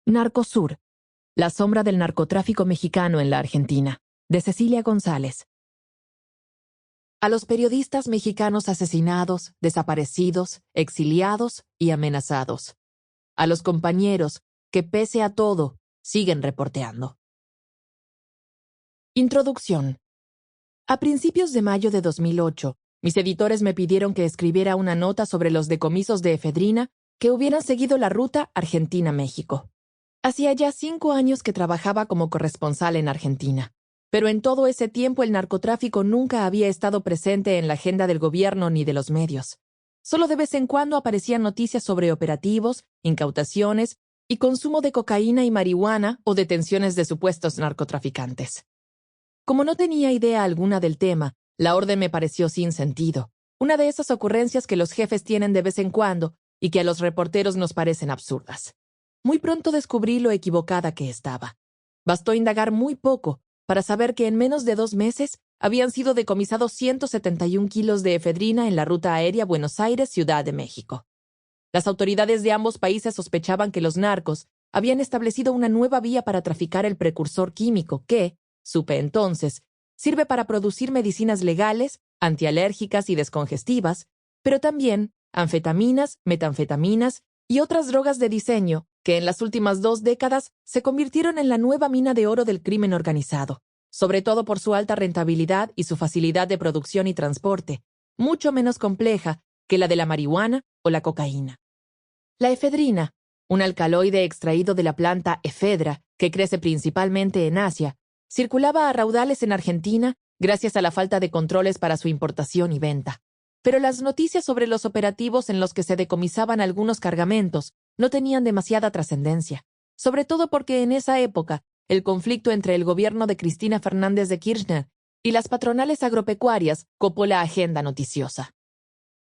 Narcosur, la sombra del narcotráfico mexicano en la Argentina, de Cecilia González. A los periodistas mexicanos asesinados, desaparecidos, exiliados y amenazados. A los compañeros que, pese a todo, siguen reporteando. Introducción. A principios de mayo de 2008, mis editores me pidieron que escribiera una nota sobre los decomisos de efedrina que hubieran seguido la ruta Argentina-México. Hacía ya 5 años que trabajaba como corresponsal en Argentina, pero en todo ese tiempo el narcotráfico nunca había estado presente en la agenda del gobierno ni de los medios. Solo de vez en cuando aparecían noticias sobre operativos, incautaciones y consumo de cocaína y marihuana o detenciones de supuestos narcotraficantes. Como no tenía idea alguna del tema, la orden me pareció sin sentido, una de esas ocurrencias que los jefes tienen de vez en cuando y que a los reporteros nos parecen absurdas. Muy pronto descubrí lo equivocada que estaba. Bastó indagar muy poco para saber que en menos de 2 meses habían sido decomisados 171 kilos de efedrina en la ruta aérea Buenos Aires-Ciudad de México. Las autoridades de ambos países sospechaban que los narcos habían establecido una nueva vía para traficar el precursor químico que, supe entonces, sirve para producir medicinas legales, antialérgicas y descongestivas, pero también anfetaminas, metanfetaminas y otras drogas de diseño que en las últimas 2 décadas se convirtieron en la nueva mina de oro del crimen organizado, sobre todo por su alta rentabilidad y su facilidad de producción y transporte, mucho menos compleja que la de la marihuana o la cocaína. La efedrina, un alcaloide extraído de la planta efedra, que crece principalmente en Asia, circulaba a raudales en Argentina gracias a la falta de controles para su importación y venta. Pero las noticias sobre los operativos en los que se decomisaban algunos cargamentos no tenían demasiada trascendencia, sobre todo porque en esa época el conflicto entre el gobierno de Cristina Fernández de Kirchner y las patronales agropecuarias copó la agenda noticiosa.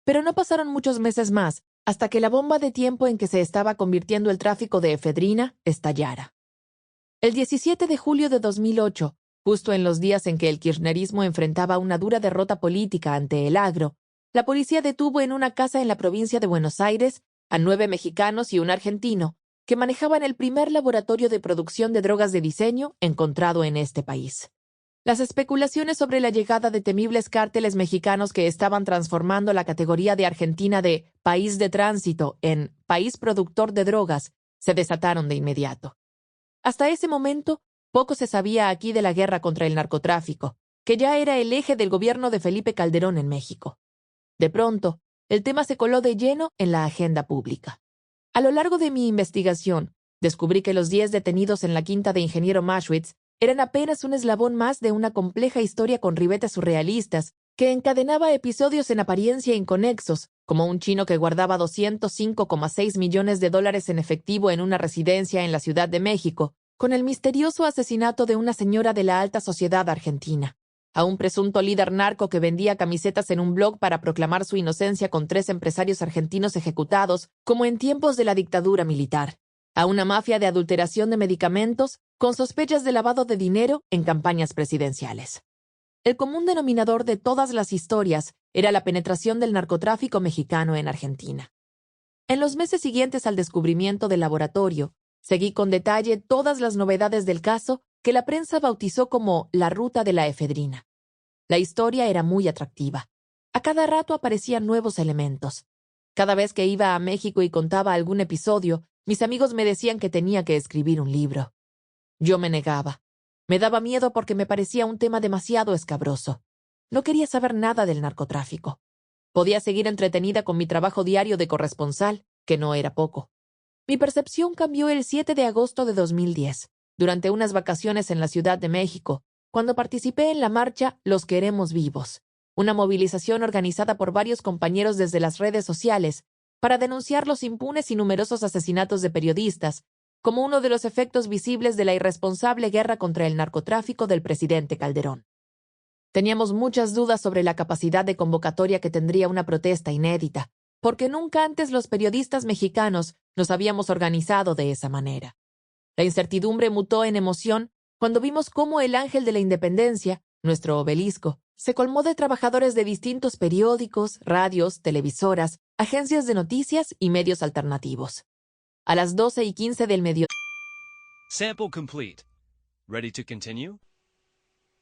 Pero no pasaron muchos meses más hasta que la bomba de tiempo en que se estaba convirtiendo el tráfico de efedrina estallara. El 17 de julio de 2008, justo en los días en que el kirchnerismo enfrentaba una dura derrota política ante el agro, la policía detuvo en una casa en la provincia de Buenos Aires a 9 mexicanos y un argentino que manejaban el primer laboratorio de producción de drogas de diseño encontrado en este país. Las especulaciones sobre la llegada de temibles cárteles mexicanos que estaban transformando la categoría de Argentina de país de tránsito en país productor de drogas se desataron de inmediato. Hasta ese momento, poco se sabía aquí de la guerra contra el narcotráfico, que ya era el eje del gobierno de Felipe Calderón en México. De pronto, el tema se coló de lleno en la agenda pública. A lo largo de mi investigación, descubrí que los 10 detenidos en la quinta de Ingeniero Maschwitz eran apenas un eslabón más de una compleja historia con ribetes surrealistas que encadenaba episodios en apariencia inconexos, como un chino que guardaba $205,6 millones en efectivo en una residencia en la Ciudad de México, con el misterioso asesinato de una señora de la alta sociedad argentina, a un presunto líder narco que vendía camisetas en un blog para proclamar su inocencia con 3 empresarios argentinos ejecutados, como en tiempos de la dictadura militar, a una mafia de adulteración de medicamentos con sospechas de lavado de dinero en campañas presidenciales. El común denominador de todas las historias era la penetración del narcotráfico mexicano en Argentina. En los meses siguientes al descubrimiento del laboratorio, seguí con detalle todas las novedades del caso que la prensa bautizó como la ruta de la efedrina. La historia era muy atractiva. A cada rato aparecían nuevos elementos. Cada vez que iba a México y contaba algún episodio, mis amigos me decían que tenía que escribir un libro. Yo me negaba. Me daba miedo porque me parecía un tema demasiado escabroso. No quería saber nada del narcotráfico. Podía seguir entretenida con mi trabajo diario de corresponsal, que no era poco. Mi percepción cambió el 7 de agosto de 2010, durante unas vacaciones en la Ciudad de México, cuando participé en la marcha Los Queremos Vivos, una movilización organizada por varios compañeros desde las redes sociales para denunciar los impunes y numerosos asesinatos de periodistas, como uno de los efectos visibles de la irresponsable guerra contra el narcotráfico del presidente Calderón. Teníamos muchas dudas sobre la capacidad de convocatoria que tendría una protesta inédita, porque nunca antes los periodistas mexicanos nos habíamos organizado de esa manera. La incertidumbre mutó en emoción cuando vimos cómo el Ángel de la Independencia, nuestro obelisco, se colmó de trabajadores de distintos periódicos, radios, televisoras, agencias de noticias y medios alternativos. A las 12:15 del mediodía, Sample complete. Ready to continue?